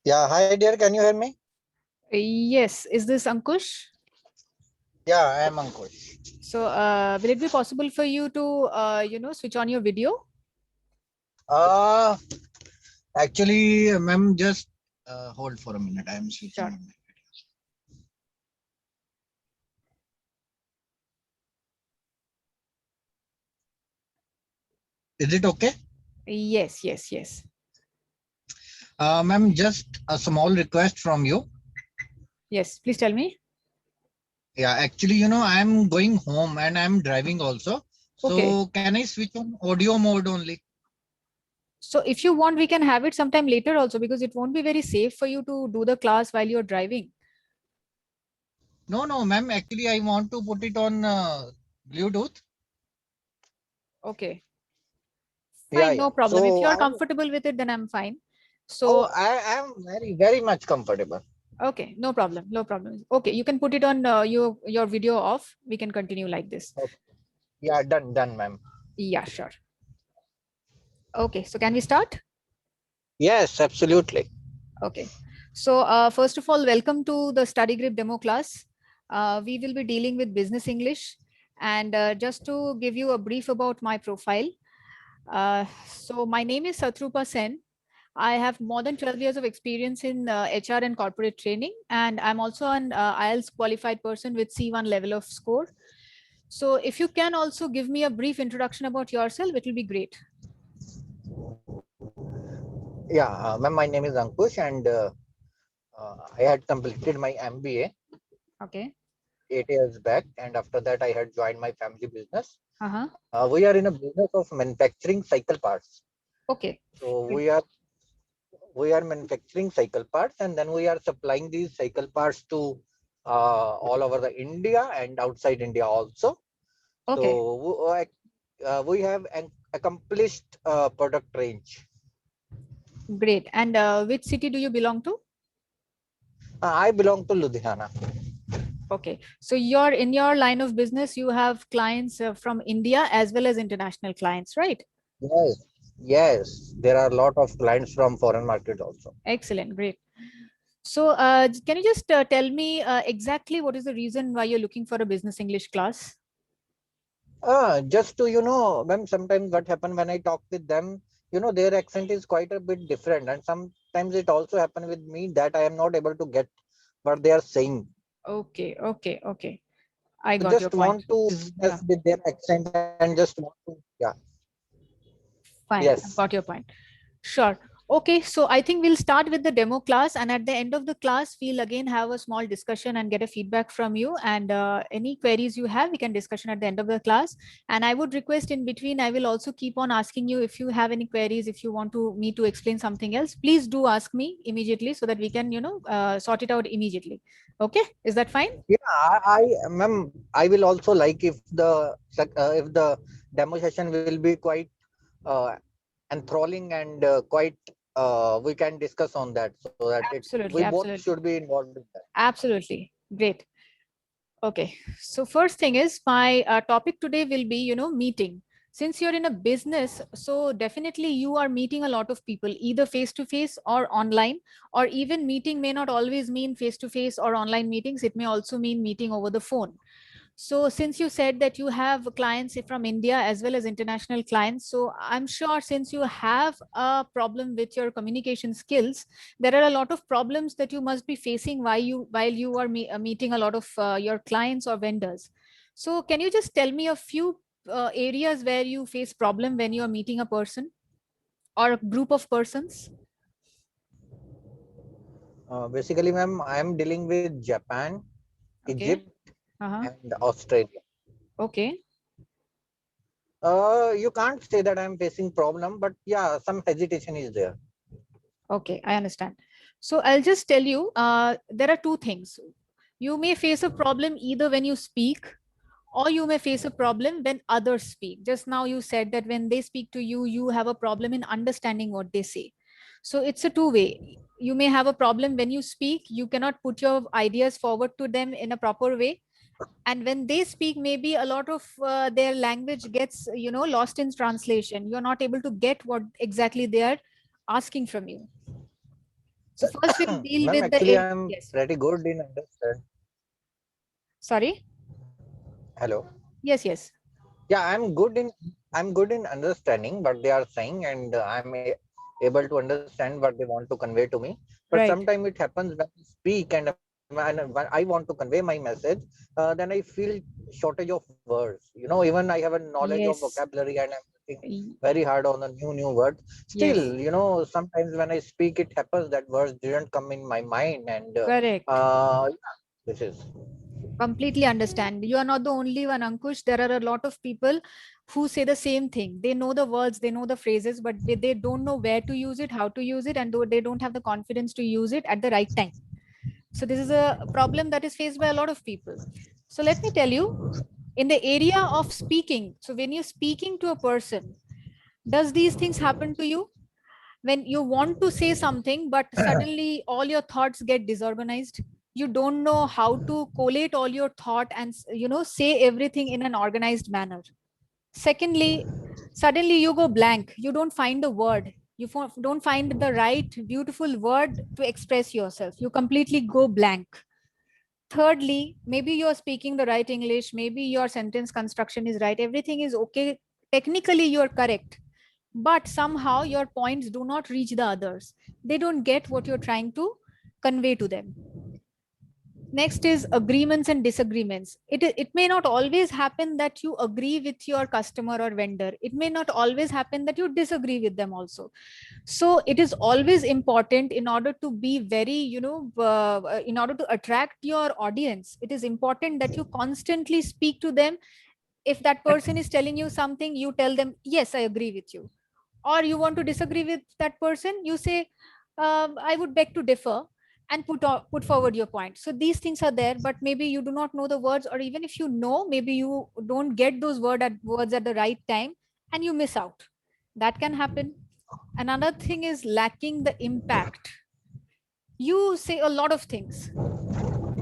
Yeah, hi dear, can you hear me? Yes, is this Ankush? Yeah, I am Ankush. So, will it be possible for you to, switch on your video? Uh, Actually, ma'am, just hold for a minute. I am switching Sure. on my videos. Is it okay? Yes, yes, yes. Ma'am, just a small request from you. Yes, please tell me. Yeah, actually, I am going home and I am driving also. Okay. So can I switch on audio mode only? So, if you want, we can have it sometime later also because it won't be very safe for you to do the class while you're driving. No, no, ma'am. Actually, I want to put it on Bluetooth. Okay. Yeah, Fine, yeah. no problem. If So you're comfortable with it, then I'm fine. oh, So, I am very, very much comfortable. okay, no problem, no problem. Okay, you can put it on your video off. We can continue like this. Okay. Yeah, done, done, ma'am. Yeah, sure. Okay, so can we start? Yes, absolutely. Okay. So first of all, welcome to the study group demo class. We will be dealing with business English. And just to give you a brief about my profile. So my name is Satrupa Sen. I have more than 12 years of experience in HR and corporate training. And I'm also an IELTS qualified person with C1 level of score. So if you can also give me a brief introduction about yourself, it will be great. Yeah, ma'am, my name is Ankush, and I had completed my MBA Okay. 8 years back, and after that, I had joined my family business. Uh-huh. We are in a business of manufacturing cycle parts. Okay. So Great. we are manufacturing cycle parts, and then we are supplying these cycle parts to all over the India and outside India also. Okay. So we have an accomplished product range. Great. And which city do you belong to? I belong to Ludhiana. Okay. So you're in your line of business, you have clients from India as well as international clients, right? Yes, yes, there are a lot of clients from foreign market also. Excellent. Great. So can you just tell me exactly what is the reason why you're looking for a business English class? Just to ma'am, sometimes what happen when I talk with them, their accent is quite a bit different, and sometimes it also happen with me that I am not able to get what they are saying. Okay. Okay. Okay. I So got your just point. want to Yeah. business with their accent and just want to, yeah, Fine. yes. I've got your point. Sure. Okay, so I think we'll start with the demo class, and at the end of the class, we'll again have a small discussion and get a feedback from you. And any queries you have, we can discussion at the end of the class. And I would request in between, I will also keep on asking you if you have any queries, if you want to me to explain something else, please do ask me immediately so that we can, sort it out immediately. Okay, is that fine? Yeah, ma'am, I will also like if the demo session will be quite uh, enthralling and quite we can discuss on that so that we Absolutely, both should absolutely, be involved in that. absolutely. Great. Okay, so first thing is my topic today will be, meeting. Since you're in a business, so definitely you are meeting a lot of people, either face to face or online, or even meeting may not always mean face to face or online meetings. It may also mean meeting over the phone. So since you said that you have clients from India as well as international clients, so I'm sure since you have a problem with your communication skills, there are a lot of problems that you must be facing while you are meeting a lot of your clients or vendors. So can you just tell me a few areas where you face problem when you are meeting a person or a group of persons? Basically, ma'am, I am dealing with Japan, Okay. Egypt, Uh-huh. and Australia. Okay. You can't say that I'm facing problem, but yeah, some hesitation is there. Okay, I understand. So I'll just tell you, there are two things. You may face a problem either when you speak, or you may face a problem when others speak. Just now you said that when they speak to you, you have a problem in understanding what they say. So it's a two-way. You may have a problem when you speak, you cannot put your ideas forward to them in a proper way. And when they speak, maybe a lot of their language gets, lost in translation. You're not able to get what exactly they are asking from you. So first we'll deal Ma'am, with the actually, I'm yes. pretty good in understand. Sorry. Hello. Yes, yes. Yeah, I'm good in understanding what they are saying, and able to understand what they want to convey to me. But Right. sometimes it happens when I speak and when I want to convey my message, then I feel shortage of words. You know, even I have a knowledge of Yes. vocabulary and I'm working Y- very hard on the new words. Yes. Still, you know, sometimes when I speak, it happens that words didn't come in my mind, and Correct. yeah, this is Completely understand. You are not the only one, Ankush. There are a lot of people who say the same thing. They know the words, they know the phrases, but they don't know where to use it, how to use it, and they don't have the confidence to use it at the right time. So this is a problem that is faced by a lot of people. So let me tell you, in the area of speaking, so when you're speaking to a person, does these things happen to you? When you want to say something but suddenly all your thoughts get disorganized, you don't know how to collate all your thought and say everything in an organized manner. Secondly, suddenly you go blank, you don't find the word, don't find the right beautiful word to express yourself, you completely go blank. Thirdly, maybe you're speaking the right English, maybe your sentence construction is right, everything is okay, technically you're correct, but somehow your points do not reach the others. They don't get what you're trying to convey to them. Next is agreements and disagreements. It may not always happen that you agree with your customer or vendor. It may not always happen that you disagree with them also. So it is always important, in order to be very, in order to attract your audience, it is important that you constantly speak to them. If that person is telling you something, you tell them, yes, I agree with you. Or you want to disagree with that person, you say, I would beg to differ, and put forward your point. So these things are there, but maybe you do not know the words, or even if you know, maybe you don't get those words at the right time, and you miss out. That can happen. Another thing is lacking the impact. You say a lot of things,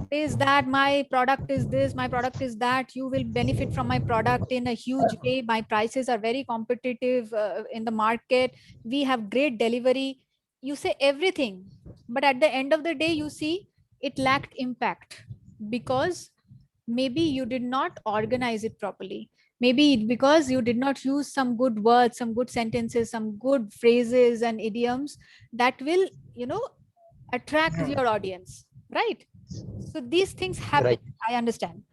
is that my product is this, my product is that, you will benefit from my product in a huge way, my prices are very competitive in the market, we have great delivery. You say everything, but at the end of the day, you see it lacked impact, because maybe you did not organize it properly, maybe because you did not use some good words, some good sentences, some good phrases and idioms that will, you know attract your audience, right? So these things happen. right. I understand.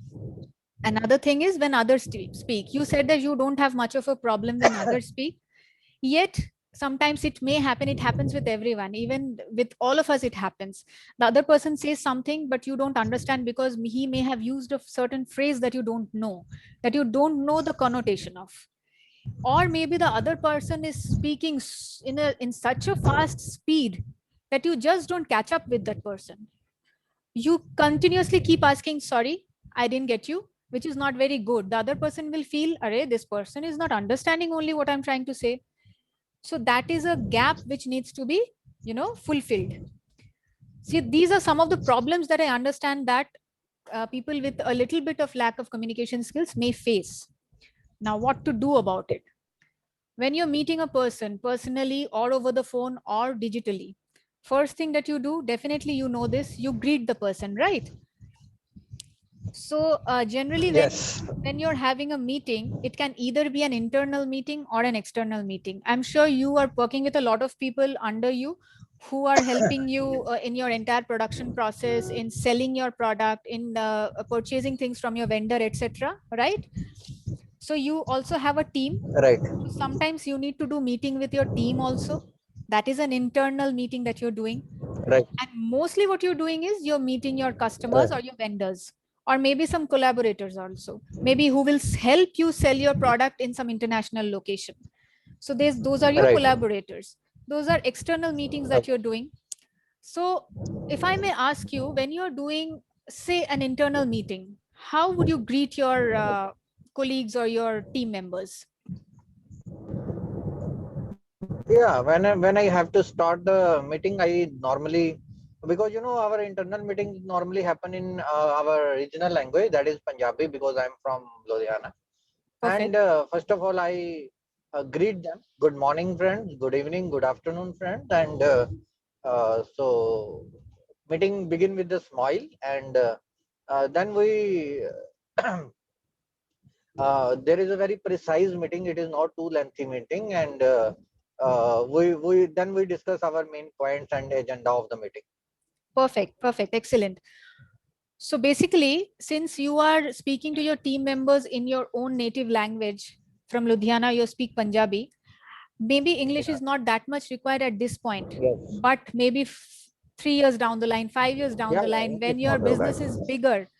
Another thing is when others speak. You said that you don't have much of a problem when others speak. Yet sometimes it may happen. It happens with everyone. Even with all of us, it happens. The other person says something, but you don't understand because he may have used a certain phrase that you don't know, that you don't know the connotation of. Or maybe the other person is speaking in such a fast speed that you just don't catch up with that person. You continuously keep asking, sorry, I didn't get you, which is not very good. The other person will feel, array, this person is not understanding only what I'm trying to say. So that is a gap which needs to be, fulfilled. See, these are some of the problems that I understand that people with a little bit of lack of communication skills may face. Now, what to do about it? When you're meeting a person personally or over the phone or digitally, first thing that you do, definitely you know this, you greet the person, right? So generally, Yes, when you're having a meeting, it can either be an internal meeting or an external meeting. I'm sure you are working with a lot of people under you who are helping you in your entire production process, in selling your product, in purchasing things from your vendor, etc. Right? So you also have a team. right, So sometimes you need to do meeting with your team also. That is an internal meeting that you're doing. right, And mostly what you're doing is you're meeting your customers right, or your vendors, or maybe some collaborators also, maybe who will help you sell your product in some international location. So those are your right. collaborators. Those are external meetings that you're Okay. doing. So if I may ask you, when you're doing, say, an internal meeting, how would you greet your colleagues or your team members? Yeah, when I have to start the meeting, I normally, because you know our internal meetings normally happen in our regional language, that is Punjabi, because I'm from Ludhiana. And Perfect. first of all, I greet them. Good morning, friends. Good evening. Good afternoon, friends. And So meeting begin with the smile, and then we there is a very precise meeting. It is not too lengthy meeting, and we discuss our main points and agenda of the meeting. Perfect, perfect, excellent. So basically, since you are speaking to your team members in your own native language, from Ludhiana, you speak Punjabi, maybe English is not that much required at this point, Yes. but maybe 3 years down the line, 5 years down Yeah, the yeah, line, it is when your not business required. is bigger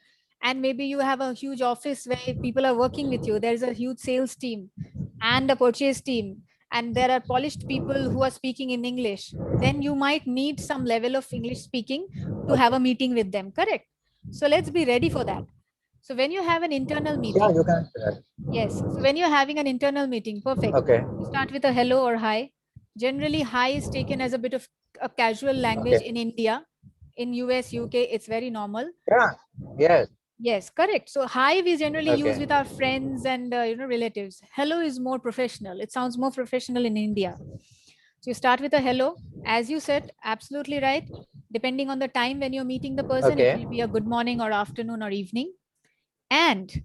and maybe you have a huge office where people are working with you, there's a huge sales team and a purchase team, and there are polished people who are speaking in English, then you might need some level of English speaking to have Okay. a meeting with them, correct? So let's be ready for that. So when you have an internal Yeah, meeting, you can say that. yes. So when you're having an internal meeting, perfect. Okay. You start with a hello or hi. Generally, hi is taken as a bit of a casual language Okay. in India. In US, UK, it's very normal. Yeah. Yes. Yes, correct. So hi we generally use Okay. with our friends and relatives. Hello is more professional. It sounds more professional in India. So you start with a hello. As you said, absolutely right. Depending on the time when you're meeting the person, it Okay. will be a good morning or afternoon or evening. And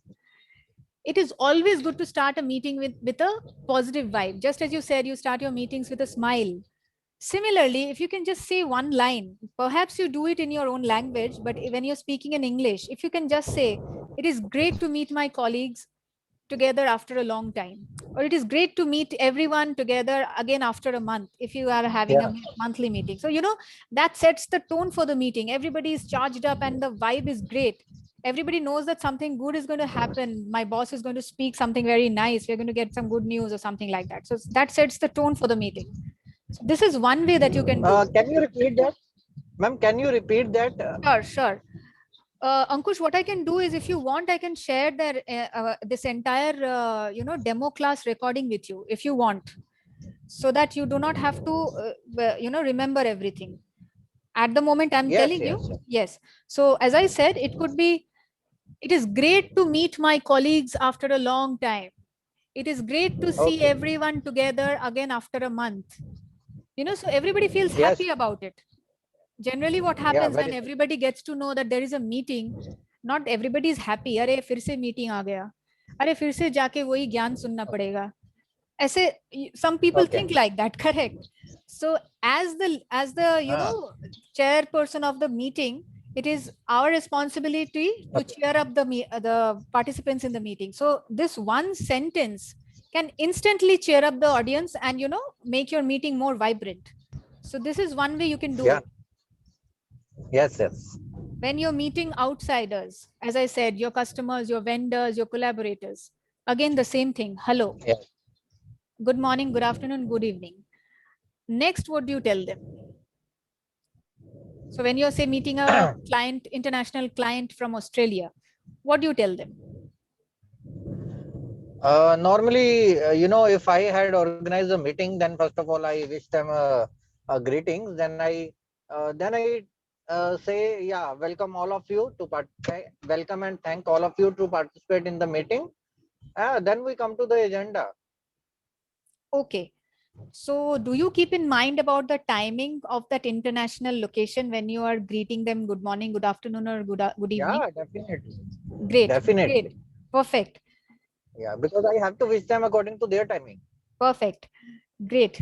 it is always good to start a meeting with a positive vibe. Just as you said, you start your meetings with a smile. Similarly, if you can just say one line, perhaps you do it in your own language, but when you're speaking in English, if you can just say, it is great to meet my colleagues together after a long time, or it is great to meet everyone together again after a month, if you are having a Yeah. monthly meeting. So that sets the tone for the meeting. Everybody is charged up and the vibe is great. Everybody knows that something good is going to happen. My boss is going to speak something very nice. We're going to get some good news or something like that. So that sets the tone for the meeting. So this is one way that you can do. Can you repeat that, ma'am? Can you repeat that? Sure, sure. Ankush, what I can do is, if you want, I can share this entire demo class recording with you if you want, so that you do not have to remember everything at the moment I'm Yes. telling you. Yes. Yes. So as I said, it could be, it is great to meet my colleagues after a long time. It is great to see Okay. everyone together again after a month. So everybody feels Yes. happy about it. Generally what Yeah. happens when Very nice. everybody gets to know that there is a meeting, not everybody is happy. अरे फिर से meeting आ गया, अरे फिर से जाके वही ज्ञान सुनना पड़ेगा, ऐसे. Some people Okay. think like that, correct? So as the Ah, chairperson of the meeting, it is our responsibility to okay. cheer up the participants in the meeting. So this one sentence can instantly cheer up the audience and make your meeting more vibrant. So this is one way you can do Yeah. it. Yes. Yes. When you're meeting outsiders, as I said, your customers, your vendors, your collaborators, again the same thing. Hello, Yes. good morning, good afternoon, good evening. Next, what do you tell them? So when you're, say, meeting a client, international client from Australia, what do you tell them? Normally, if I had organized a meeting, then first of all, I wish them a greetings. Then I say, yeah, welcome all of you to welcome and thank all of you to participate in the meeting. Then we come to the agenda. Okay. So do you keep in mind about the timing of that international location when you are greeting them good morning, good afternoon, or good evening? Yeah, definitely, Great, great, definitely. perfect, Yeah, because I have to wish them according to their timing. perfect, great.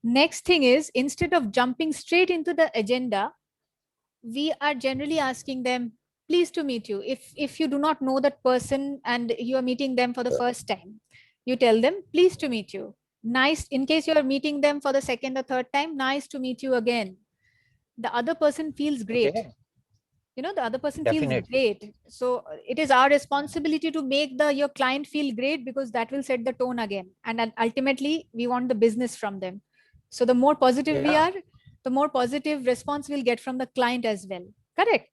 Next thing is, instead of jumping straight into the agenda, we are generally asking them, pleased to meet you. If you do not know that person and you are meeting them for the first time, you tell them, pleased to meet you. Nice. In case you are meeting them for the second or third time, nice to meet you again. The other person feels great. Okay, The other person feels definitely. great. So it is our responsibility to make the your client feel great, because that will set the tone again, and then ultimately we want the business from them. So the more positive we Yeah. are, the more positive response we'll get from the client as well, correct?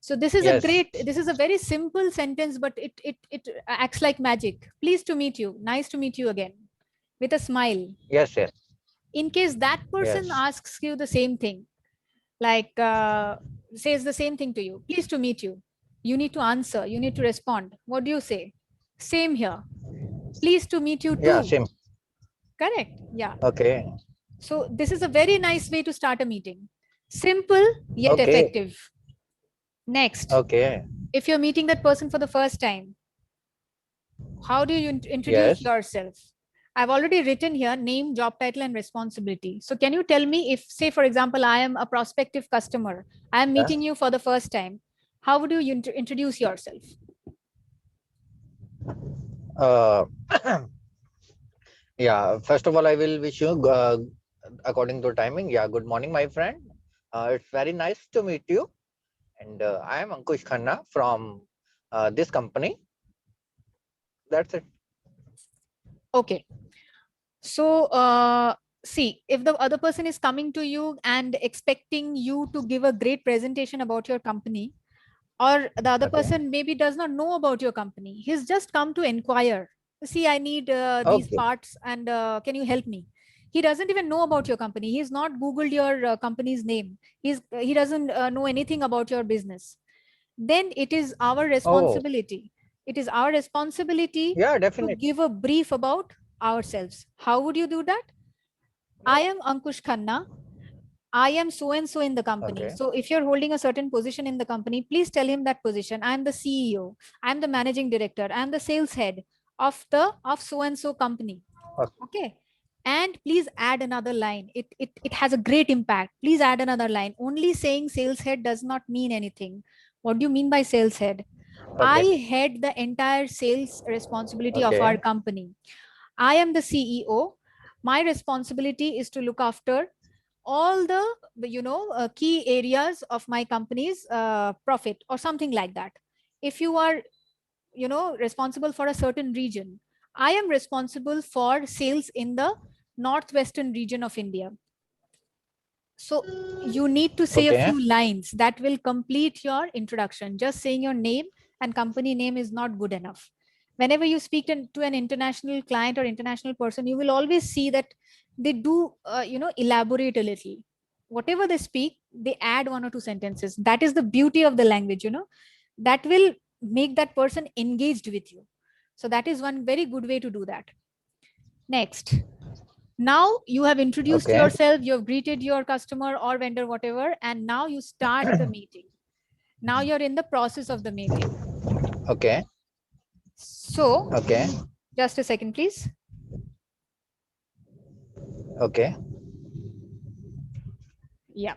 So this is a Yes. great, this is a very simple sentence, but it acts like magic. Pleased to meet you, nice to meet you again, with a smile. Yes. Yes. In case that person Yes. asks you the same thing, like says the same thing to you, pleased to meet you need to answer, you need to respond. What do you say? Same here, pleased to meet you Yeah. too, Same. correct? Yeah. Okay. So this is a very nice way to start a meeting. Simple yet Okay. effective. Next, Okay. if you're meeting that person for the first time, how do you introduce Yes. yourself? I've already written here name, job title, and responsibility. So can you tell me if, say, for example, I am a prospective customer, I am Yeah. meeting you for the first time, how would you introduce yourself? Uh, yeah. First of all, I will wish you, according to timing. Yeah. Good morning, my friend. It's very nice to meet you. And I am Ankush Khanna from this company. That's it. Okay. So, see, if the other person is coming to you and expecting you to give a great presentation about your company, or the other Okay. person maybe does not know about your company, he's just come to inquire. See, I need these Okay. parts, and can you help me? He doesn't even know about your company. He's not Googled your company's name. He doesn't know anything about your business. Then it is our Oh, responsibility. It is our responsibility yeah, to definitely. give a brief about ourselves. How would you do that? I am Ankush Khanna. I am so and so in the company. Okay. So if you're holding a certain position in the company, please tell him that position. I'm the CEO. I'm the managing director. I'm the sales head of so and so company. Okay. Okay. And please add another line. It has a great impact. Please add another line. Only saying sales head does not mean anything. What do you mean by sales head? I Okay. head the entire sales responsibility of our Okay. company. I am the CEO. My responsibility is to look after all the key areas of my company's profit or something like that. If you are responsible for a certain region, I am responsible for sales in the northwestern region of India. So you need to say a Okay. few lines that will complete your introduction. Just saying your name and company name is not good enough. Whenever you speak to an international client or international person, you will always see that they do, elaborate a little. Whatever they speak, they add one or two sentences. That is the beauty of the language, that will make that person engaged with you. So that is one very good way to do that. Next, now you have introduced Okay. yourself, you have greeted your customer or vendor, whatever, and now you start the meeting. Now you're in the process of the meeting. Okay. So Okay. just a second, please. Okay. Yeah.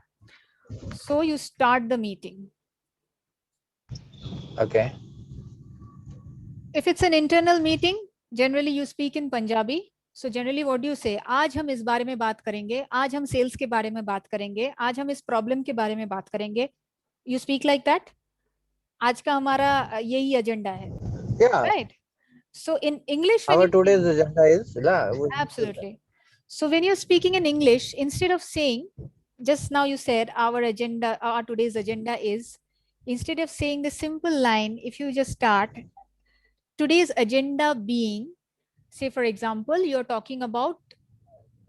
So you start the meeting. Okay. If it's an internal meeting, generally you speak in Punjabi. So generally what do you say? आज हम इस बारे में बात करेंगे, आज हम sales के बारे में बात करेंगे, आज हम इस प्रॉब्लम के बारे में बात करेंगे. You speak like that. आज का हमारा यही एजेंडा है. Yeah. Right. So in English, when Our you today's agenda is absolutely. So when you're speaking in English, instead of saying, just now you said our agenda, our today's agenda is, instead of saying the simple line, if you just start today's agenda being, say for example, you're talking about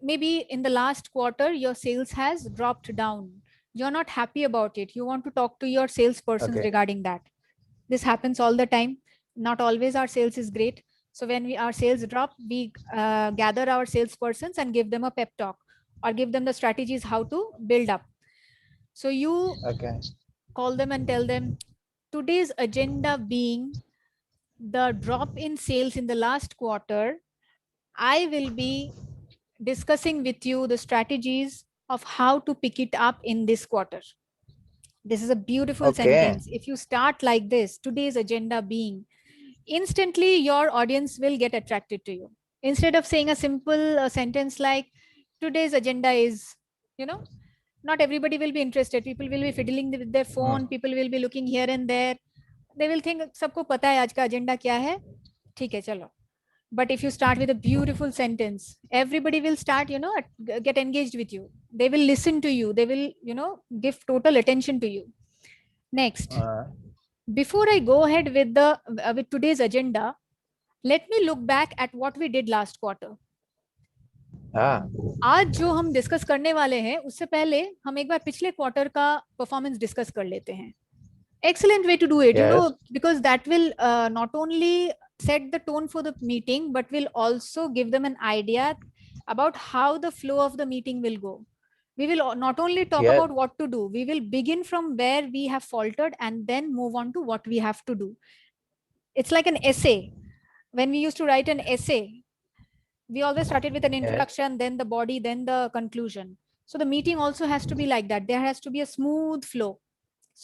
maybe in the last quarter your sales has dropped down. You're not happy about it. You want to talk to your salespersons Okay. regarding that. This happens all the time. Not always our sales is great. So when our sales drop, we gather our salespersons and give them a pep talk or give them the strategies how to build up. So you Okay. call them and tell them today's agenda being the drop in sales in the last quarter. I will be discussing with you the strategies of how to pick it up in this quarter. This is a beautiful Okay. sentence. If you start like this, today's agenda being, instantly your audience will get attracted to you. Instead of saying a simple sentence like today's agenda is, you know, not everybody will be interested. People will be fiddling with their phone. People will be looking here and there. They will think सबको पता है आज का agenda क्या है. ठीक है चलो. But if you start with a beautiful sentence, everybody will start, get engaged with you. They will listen to you. They will, give total attention to you. Next, Uh, before I go ahead with the with today's agenda, let me look back at what we did last quarter. ah. आज जो हम discuss करने वाले हैं उससे पहले हम एक बार पिछले क्वार्टर का परफॉर्मेंस डिस्कस कर लेते हैं. Excellent way to do it, Yes. because that will not only set the tone for the meeting, but will also give them an idea about how the flow of the meeting will go. We will not only talk Yes. about what to do, we will begin from where we have faltered and then move on to what we have to do. It's like an essay. When we used to write an essay, we always started with an Yes. introduction, then the body, then the conclusion. So the meeting also has to be like that. There has to be a smooth flow.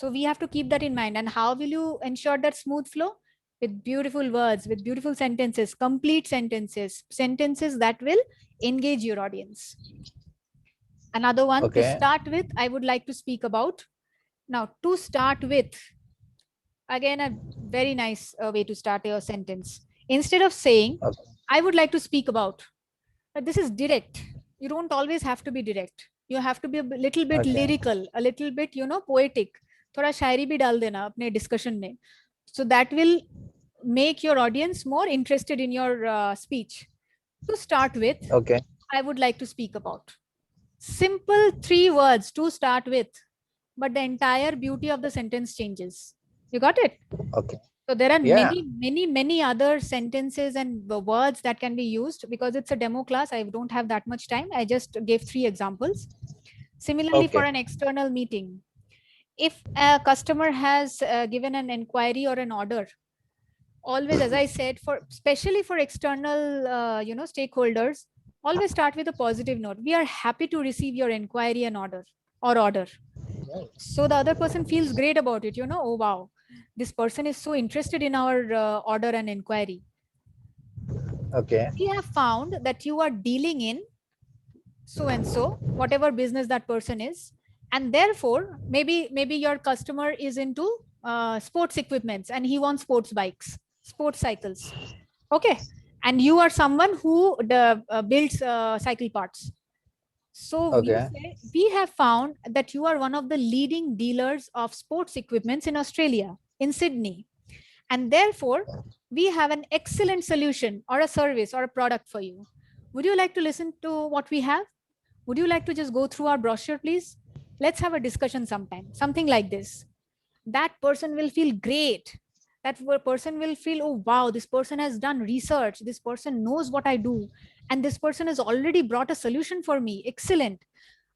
So we have to keep that in mind. And how will you ensure that smooth flow? With beautiful words, with beautiful sentences, complete sentences, sentences that will engage your audience. Another one to Okay. start with, I would like to speak about. Now, to start with, again, a very nice way to start your sentence. Instead of saying, Okay. I would like to speak about, this is direct. You don't always have to be direct. You have to be a little bit Okay. lyrical, a little bit, poetic. थोड़ा शायरी भी डाल देना अपने discussion में. So that will make your audience more interested in your speech. To start with, Okay. I would like to speak about. Simple 3 words to start with, but the entire beauty of the sentence changes. You got it? Okay. So there are Yeah. many other sentences and words that can be used. Because it's a demo class, I don't have that much time. I just gave 3 examples. Similarly, for Okay. an external meeting, if a customer has given an inquiry or an order, always, as I said, for especially for external stakeholders, always start with a positive note. We are happy to receive your inquiry and order. So the other person feels great about it. Oh wow, this person is so interested in our order and inquiry. Okay. We have found that you are dealing in so and so, whatever business that person is, and therefore maybe your customer is into sports equipments and he wants sports bikes, sports cycles. Okay, and you are someone who builds cycle parts. So Okay. we have found that you are one of the leading dealers of sports equipments in Australia, in Sydney. And therefore, we have an excellent solution or a service or a product for you. Would you like to listen to what we have? Would you like to just go through our brochure, please? Let's have a discussion sometime, something like this. That person will feel great. That person will feel, oh, wow, this person has done research. This person knows what I do. And this person has already brought a solution for me. Excellent.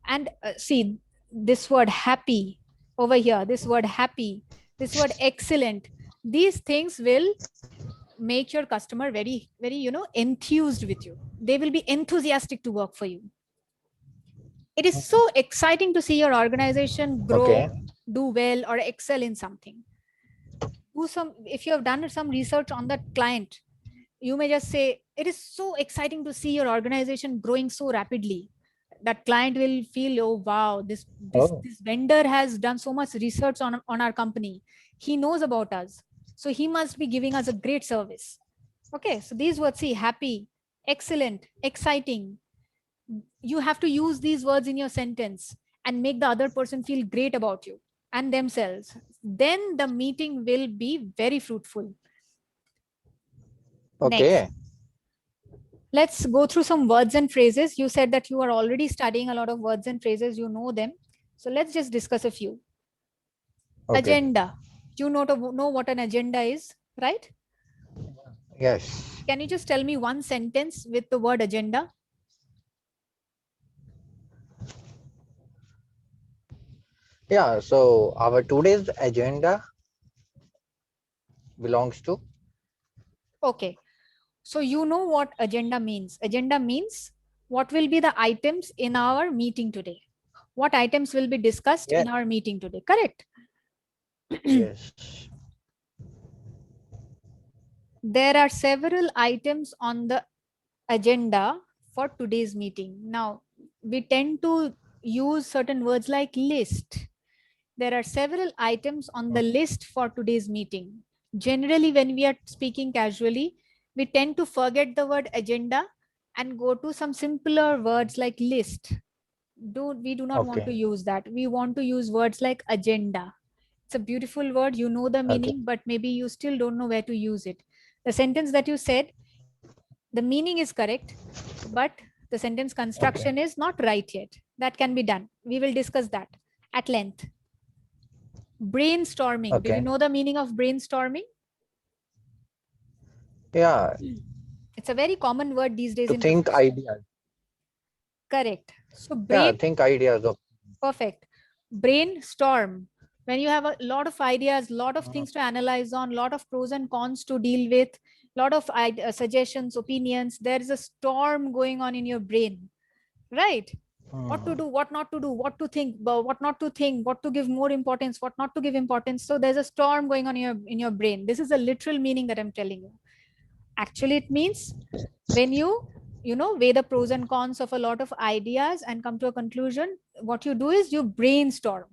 And see, this word happy over here, this word happy, this word excellent. These things will make your customer very, very, enthused with you. They will be enthusiastic to work for you. It is so exciting to see your organization grow, Okay. do well, or excel in something. If you have done some research on that client, you may just say, it is so exciting to see your organization growing so rapidly. That client will feel, oh wow, this vendor has done so much research on our company. He knows about us. So he must be giving us a great service. Okay, so these words, see, happy, excellent, exciting. You have to use these words in your sentence and make the other person feel great about you and themselves. Then the meeting will be very fruitful. Okay. Next, let's go through some words and phrases. You said that you are already studying a lot of words and phrases. You know them. So let's just discuss a few. Okay. Agenda. You know what an agenda is, right? Yes. Can you just tell me one sentence with the word agenda? Yeah. So our today's agenda belongs to. Okay. So you know what agenda means. Agenda means what will be the items in our meeting today. What items will be discussed Yes. in our meeting today, correct? Yes. There are several items on the agenda for today's meeting. Now, we tend to use certain words like list. There are several items on the list for today's meeting. Generally, when we are speaking casually, we tend to forget the word agenda and go to some simpler words like list. We do not want to Okay. use that. We want to use words like agenda. It's a beautiful word. You know the meaning, Okay. but maybe you still don't know where to use it. The sentence that you said, the meaning is correct, but the sentence construction is not right yet. That can be done. We will discuss that at length. Brainstorming. Do you Okay. know the meaning of brainstorming? Yeah. It's a very common word these days To in think business. ideas. Correct. So Yeah, brain, think ideas of. perfect. Brainstorm. When you have a lot of ideas, lot of things to analyze on, lot of pros and cons to deal with, lot of suggestions, opinions, there is a storm going on in your brain, right? What to do, what not to do, what to think, what not to think, what to give more importance, what not to give importance. So there's a storm going on in your brain. This is a literal meaning that I'm telling you. Actually, it means when you know, weigh the pros and cons of a lot of ideas and come to a conclusion, what you do is you brainstorm.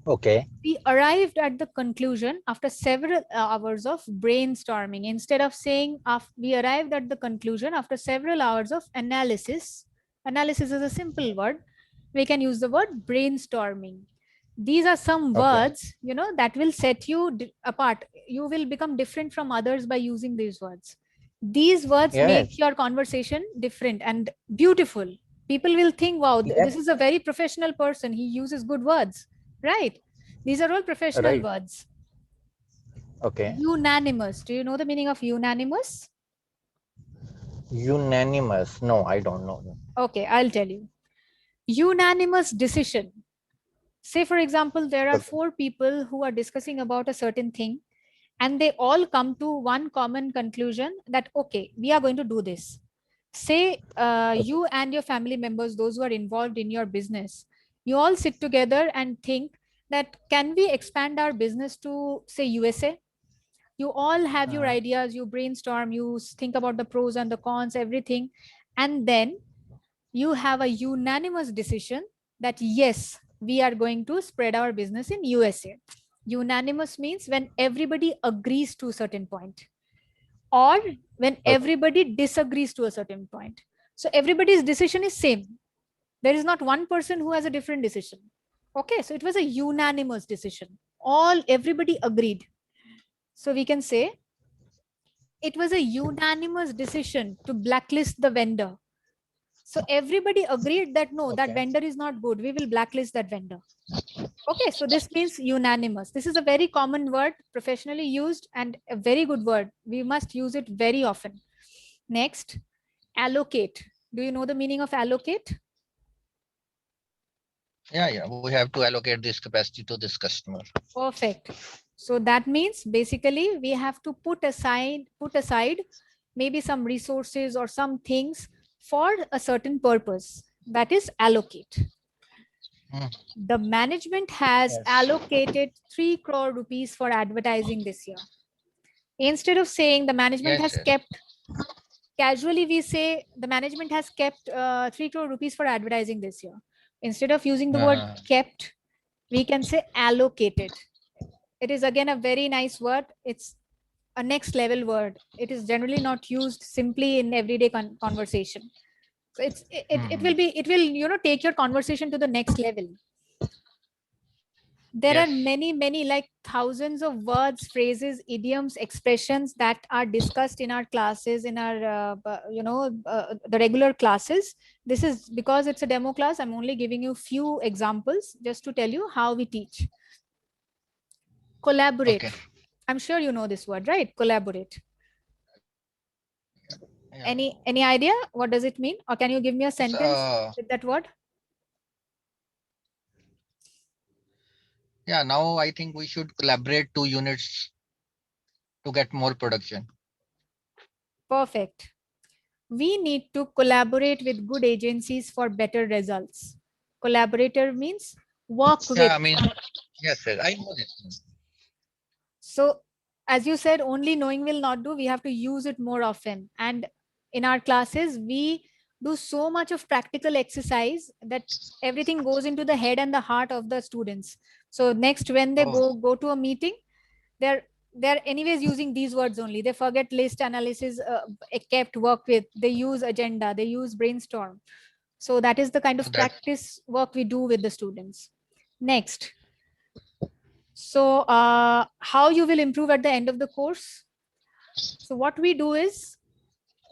Okay. We arrived at the conclusion after several hours of brainstorming. Instead of saying we arrived at the conclusion after several hours of analysis. Analysis is a simple word. We can use the word brainstorming. These are some Okay. words, you know, that will set you apart. You will become different from others by using these words. These words make Yes. your conversation different and beautiful. People will think, wow, this Yes. is a very professional person. He uses good words, right? These are all professional Right. words. Okay. Unanimous. Do you know the meaning of unanimous? Unanimous. No, I don't know. Okay, I'll tell you. Unanimous decision. Say, for example, there are Okay. 4 people who are discussing about a certain thing, and they all come to one common conclusion that, okay, we are going to do this. Say you and your family members, those who are involved in your business, you all sit together and think that can we expand our business to, say, USA? You all have your ideas, you brainstorm, you think about the pros and the cons, everything, and then you have a unanimous decision that yes, we are going to spread our business in USA. Unanimous means when everybody agrees to a certain point, or when Okay. everybody disagrees to a certain point. So everybody's decision is same. There is not one person who has a different decision. Okay, so it was a unanimous decision. Everybody agreed. So we can say it was a unanimous decision to blacklist the vendor. So everybody agreed that no, that Okay. vendor is not good. We will blacklist that vendor. Okay, so this means unanimous. This is a very common word, professionally used, and a very good word. We must use it very often. Next, allocate. Do you know the meaning of allocate? Yeah, we have to allocate this capacity to this customer. Perfect. So that means basically we have to put aside maybe some resources or some things for a certain purpose. That is allocate. The management has Yes. allocated 3 crore rupees for advertising this year. Instead of saying the management has Yes. kept, casually we say the management has kept 3 crore rupees for advertising this year. Instead of using the word kept, we can say allocated. It is again a very nice word. It's a next level word. It is generally not used simply in everyday conversation. So it will, you know, take your conversation to the next level. There are many like thousands of words, phrases, idioms, expressions that are discussed in our classes, in our the regular classes. This is because it's a demo class. I'm only giving you few examples just to tell you how we teach. Collaborate. Okay. I'm sure you know this word, right? Collaborate. Yeah. Any idea what does it mean, or can you give me a sentence with that word? Yeah, now I think we should collaborate 2 units to get more production. Perfect. We need to collaborate with good agencies for better results. Collaborator means work with. Yeah, I mean, yes, I know this. So as you said, only knowing will not do. We have to use it more often. And in our classes, we do so much of practical exercise that everything goes into the head and the heart of the students. So next, when they go to a meeting, they're anyways using these words only. They forget list, analysis, kept, work with. They use agenda, they use brainstorm. So that is the kind of practice work we do with the students. Next. So how you will improve at the end of the course? So what we do is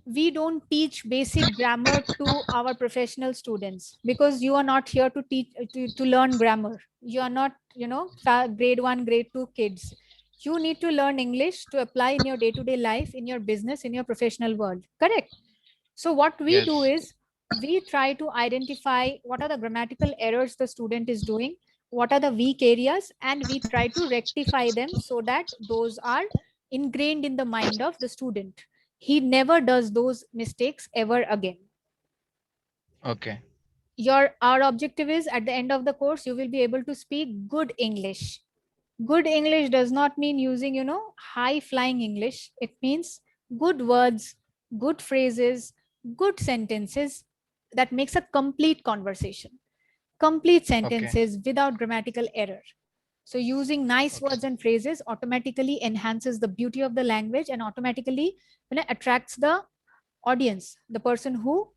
we don't teach basic grammar to our professional students, because you are not here to teach to learn grammar. You are not, you know, grade 1, grade 2 kids. You need to learn English to apply in your day-to-day life, in your business, in your professional world. Correct? So what we do is we try to identify what are the grammatical errors the student is doing, what are the weak areas, and we try to rectify them so that those are ingrained in the mind of the student. He never does those mistakes ever again. Okay. Our objective is at the end of the course, you will be able to speak good English. Good English does not mean using, high flying English. It means good words, good phrases, good sentences that makes a complete conversation, complete Okay. sentences without grammatical error. So using nice Okay. words and phrases automatically enhances the beauty of the language and automatically attracts the audience, the person who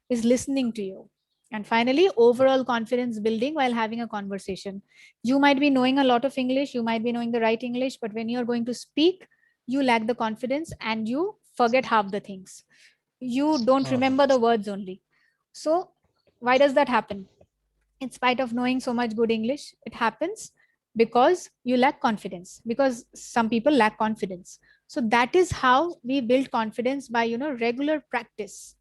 is listening to you. And finally, overall confidence building while having a conversation. You might be knowing a lot of English, you might be knowing the right English, but when you're going to speak, you lack the confidence and you forget half the things. You don't Mhm. remember the words only. So, why does that happen? In spite of knowing so much good English, it happens because you lack confidence, because some people lack confidence. So, that is how we build confidence by, regular practice.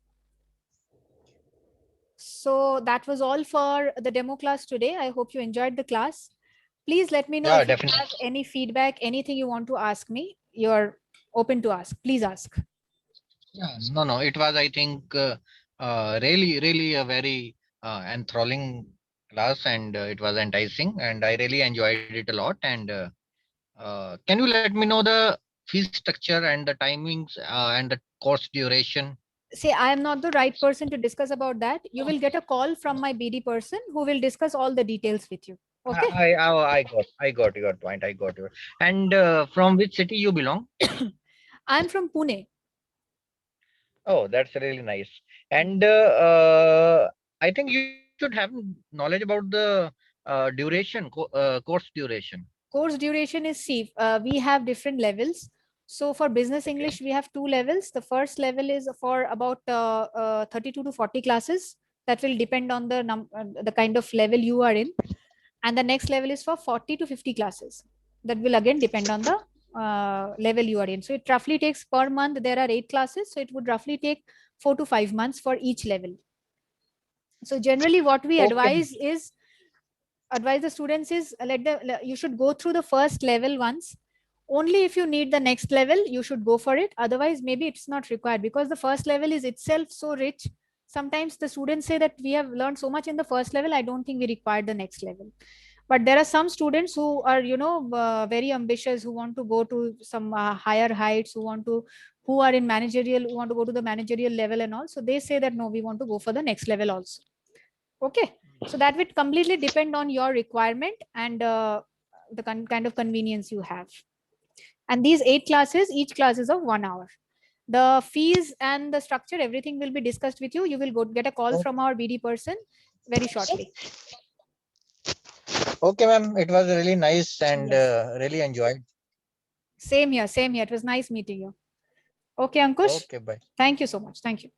So that was all for the demo class today. I hope you enjoyed the class. Please let me know Yeah, if you definitely. have any feedback, anything you want to ask me. You're open to ask. Please ask. Yeah, no. It was, I think, really a very enthralling class, and it was enticing, and I really enjoyed it a lot. And can you let me know the fee structure and the timings and the course duration? See, I am not the right person to discuss about that. You will get a call from my BD person who will discuss all the details with you. Okay. I got your point. I got your. And from which city you belong? I'm from Pune. Oh, that's really nice. And I think you should have knowledge about the course duration. Course duration is, see, we have different levels. So for business Okay. English, we have two levels. The first level is for about 32 to 40 classes. That will depend on the kind of level you are in. And the next level is for 40 to 50 classes. That will again depend on the level you are in. So it roughly takes per month, there are 8 classes. So it would roughly take 4 to 5 months for each level. So generally what we Okay. advise the students is you should go through the first level once. Only if you need the next level you should go for it, otherwise maybe it's not required, because the first level is itself so rich. Sometimes the students say that we have learned so much in the first level, I don't think we require the next level. But there are some students who are very ambitious, who want to go to some higher heights, who are in managerial, who want to go to the managerial level and all, so they say that no, we want to go for the next level also. Okay. So that would completely depend on your requirement and the kind of convenience you have. And these 8 classes, each class is of 1 hour. The fees and the structure, everything will be discussed with you. You will get a call O- from our BD person very shortly. Okay, ma'am. It was really nice and Yes. really enjoyed. Same here. Same here. It was nice meeting you. Okay, Ankush. Okay, bye. Thank you so much. Thank you.